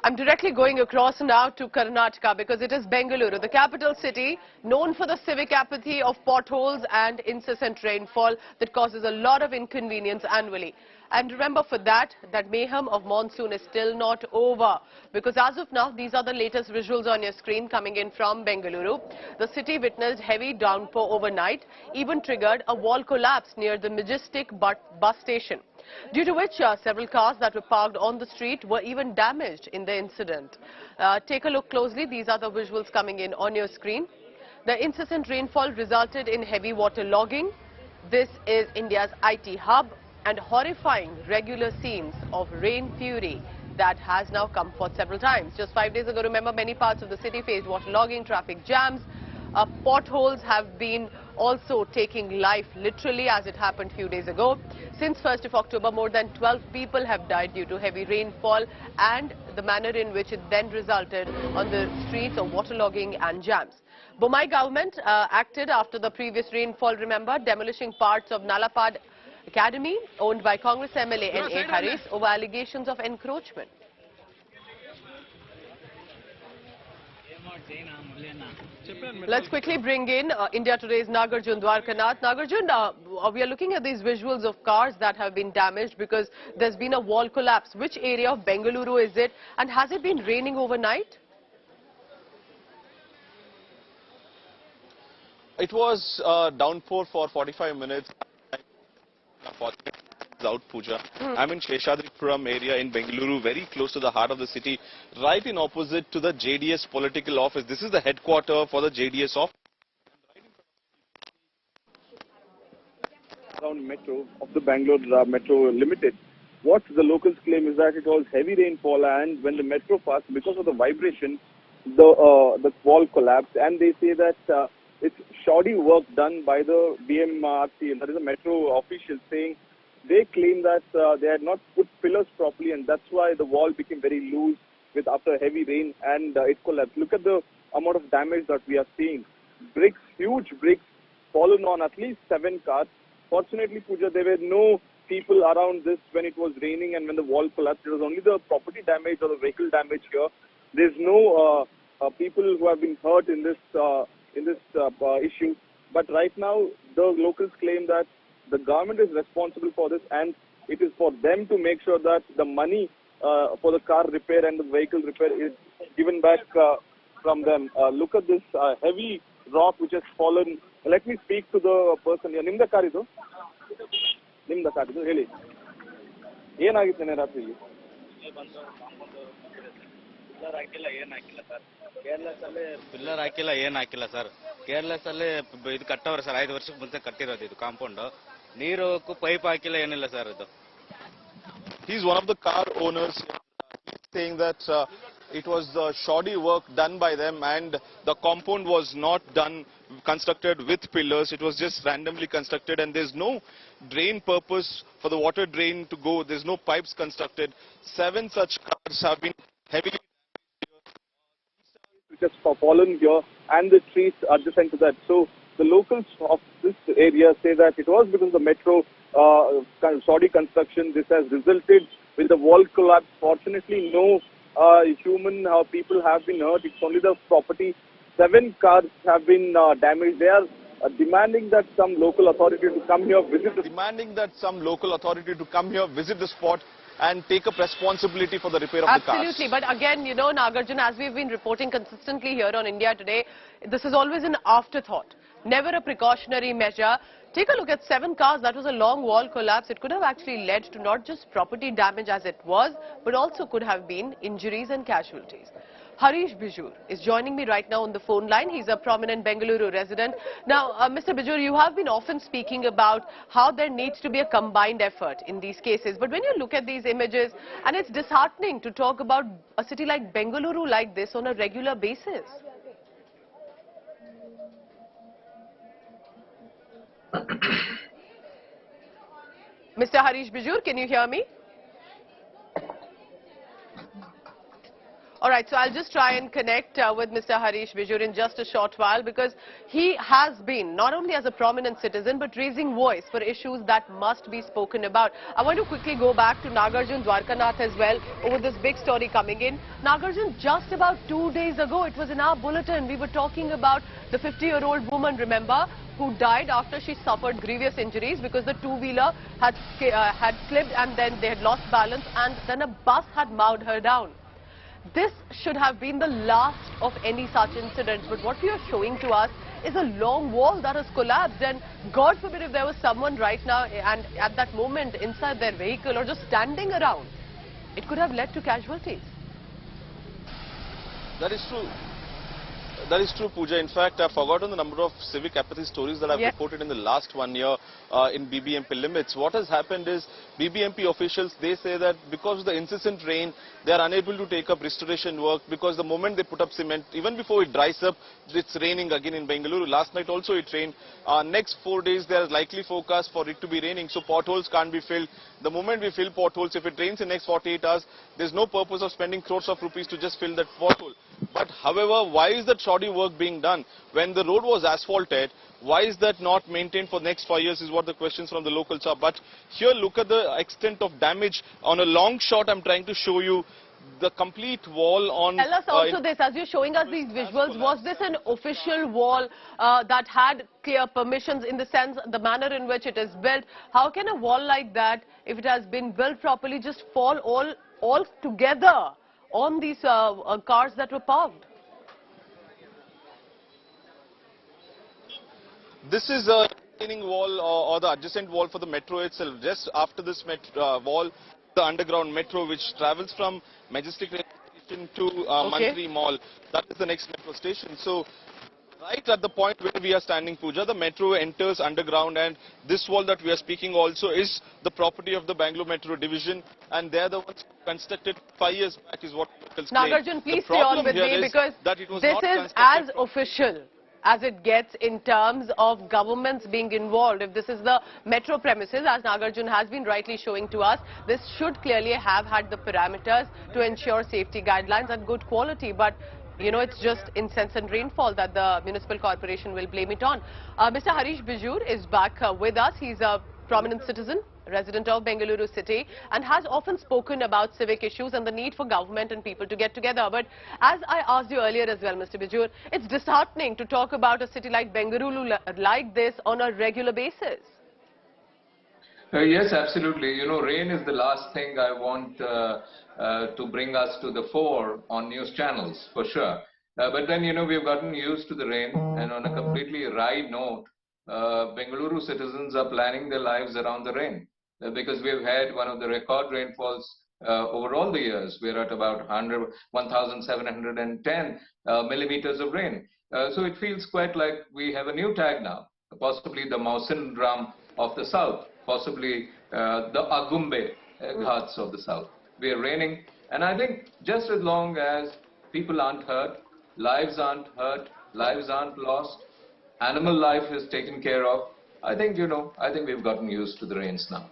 I'm directly going across now to Karnataka because it is Bengaluru, the capital city, known for the civic apathy of potholes and incessant rainfall that causes a lot of inconvenience annually. And remember, for that mayhem of monsoon is still not over, because as of now, these are the latest visuals on your screen coming in from Bengaluru. The city witnessed heavy downpour overnight, even triggered a wall collapse near the Majestic bus station, due to which several cars that were parked on the street were even damaged in the incident. Take a look closely. These are the visuals coming in on your screen. The incessant rainfall resulted in heavy water logging. This is India's IT hub, and horrifying regular scenes of rain fury that has now come forth several times. Just 5 days ago, remember, many parts of the city faced water logging, traffic jams. Potholes have been also taking life literally, as it happened a few days ago. Since 1st of October, more than 12 people have died due to heavy rainfall and the manner in which it then resulted on the streets of waterlogging and jams. Bomai government acted after the previous rainfall, remember, demolishing parts of Nalapad Academy, owned by Congress MLA N.A. Harris, over allegations of encroachment. Let's quickly bring in India Today's Nagarjun Dwarkanath. Nagarjun, we are looking at these visuals of cars that have been damaged because there's been a wall collapse. Which area of Bengaluru is it, and has it been raining overnight? It was downpour for 45 minutes. Out Puja. I'm in Sheshadripuram area in Bengaluru, very close to the heart of the city, right in opposite to the JDS political office. This is the headquarter for the JDS office. Around metro of the Bangalore Metro Limited. What the locals claim is that it was heavy rainfall, and when the metro passed, because of the vibration, the wall collapsed, and they say that it's shoddy work done by the BMRC, that is the metro officials, saying they claim that they had not put pillars properly, and that's why the wall became very loose with after heavy rain, and it collapsed. Look at the amount of damage that we are seeing. Bricks, huge bricks, fallen on at least 7 cars. Fortunately, Pooja, there were no people around this when it was raining and when the wall collapsed. It was only the property damage or the vehicle damage here. There's no people who have been hurt in this issue. But right now, the locals claim that the government is responsible for this, and it is for them to make sure that the money for the car repair and the vehicle repair is given back from them. Look at this heavy rock which has fallen. Let me speak to the person here. Nimda car idu? Nimda car idu? Heli. ಏನಾಗಿತ್ತು ರಾತ್ರಿ? Pillar ಹಾಕಿಲ್ಲ, ಏನು ಹಾಕಿಲ್ಲ sir. Careless ಅಲ್ಲಿ ಇದು ಕಟ್ಟವ್ರೆ sir, 5 ವರ್ಷಕ್ಕೆ ಮುಂಚೆ ಕಟ್ಟಿರೋದು ಇದು ಕಾಂಪೌಂಡ್. ನೀರು ಪೈಪ್ ಹಾಕಿಲ್ಲ, ಏನಿಲ್ಲ ಸರ್ ಇದು. He is one of the car owners saying that it was shoddy work done by them, and the compound was not constructed with pillars. It was just randomly constructed, and there's no drain purpose for the water drain to go. There's no pipes constructed. 7 such cars have been heavily which has fallen here, and the trees adjacent to that. So the locals of this area say that it was because of the metro shoddy construction. This has resulted with the wall collapse. Fortunately, no human people have been hurt. It's only the property. 7 cars have been damaged. They are demanding that some local authority to come here visit the spot and take up responsibility for the repair of the cars. Absolutely. But again, you know, Nagarjun, as we've been reporting consistently here on India Today, this is always an afterthought, never a precautionary measure. Take a look at 7 cars. That was a long wall collapse. It could have actually led to not just property damage as it was, but also could have been injuries and casualties. Harish Bijur is joining me right now on the phone line. He's a prominent Bengaluru resident. Now, Mr. Bijur, you have been often speaking about how there needs to be a combined effort in these cases. But when you look at these images, and it's disheartening to talk about a city like Bengaluru like this on a regular basis. Mr. Harish Bijur, can you hear me? All right, so I'll just try and connect with Mr. Harish Bijur in just a short while, because he has been, not only as a prominent citizen, but raising voice for issues that must be spoken about. I want to quickly go back to Nagarjun Dwarkanath as well over this big story coming in. Nagarjun, just about 2 days ago, it was in our bulletin, we were talking about the 50-year-old woman, remember, who died after she suffered grievous injuries because the two-wheeler had slipped and then they had lost balance and then a bus had mowed her down. This should have been the last of any such incidents, but what we are showing to us is a long wall that has collapsed, and God forbid if there was someone right now and at that moment inside their vehicle or just standing around, it could have led to casualties. That is true. That is true, Pooja. In fact, I've forgotten the number of civic apathy stories that I've reported in the last 1 year in BBMP limits. What has happened is BBMP officials, they say that because of the incessant rain, they are unable to take up restoration work because the moment they put up cement, even before it dries up, it's raining again in Bengaluru. Last night also it rained. Next 4 days, there is likely forecast for it to be raining, so potholes can't be filled. The moment we fill potholes, if it rains in the next 48 hours, there's no purpose of spending crores of rupees to just fill that pothole. But however, why is that shoddy work being done? When the road was asphalted, why is that not maintained for the next 5 years is what the questions from the locals are. But here, look at the extent of damage. On a long shot, I'm trying to show you the complete wall on... Tell us also this, as you're showing us these visuals, was this an official wall that had clear permissions in the sense, the manner in which it is built? How can a wall like that, if it has been built properly, just fall all together on these cars that were parked? This is a retaining wall or the adjacent wall for the metro itself. Just after this wall, the underground metro which travels from Majestic railway station to Mantri Mall. That is the next metro station. So right at the point where we are standing, Pooja, the metro enters underground, and this wall that we are speaking also is the property of the Bangalore Metro Division, and they are the ones who constructed 5 years back is what locals claim. Nagarjun, please stay on with me, because this is as official as it gets in terms of governments being involved. If this is the metro premises, as Nagarjun has been rightly showing to us, this should clearly have had the parameters to ensure safety guidelines and good quality. But you know, it's just incessant rainfall that the municipal corporation will blame it on. Mr. Harish Bijur is back with us. He's a prominent citizen, resident of Bengaluru city, and has often spoken about civic issues and the need for government and people to get together. But as I asked you earlier as well, Mr. Bijur, it's disheartening to talk about a city like Bengaluru like this on a regular basis. Yes, absolutely. You know, rain is the last thing I want to bring us to the fore on news channels, for sure. But then, you know, we've gotten used to the rain, and on a completely wry note, Bengaluru citizens are planning their lives around the rain, because we've had one of the record rainfalls over all the years. We're at about 1,710 millimeters of rain. So it feels quite like we have a new tag now, possibly the Mausin drum of the south, possibly the Agumbe Ghats of the south. We are raining, and I think just as long as people aren't hurt, lives aren't hurt, lives aren't lost, animal life is taken care of, I think, you know, I think we've gotten used to the rains now.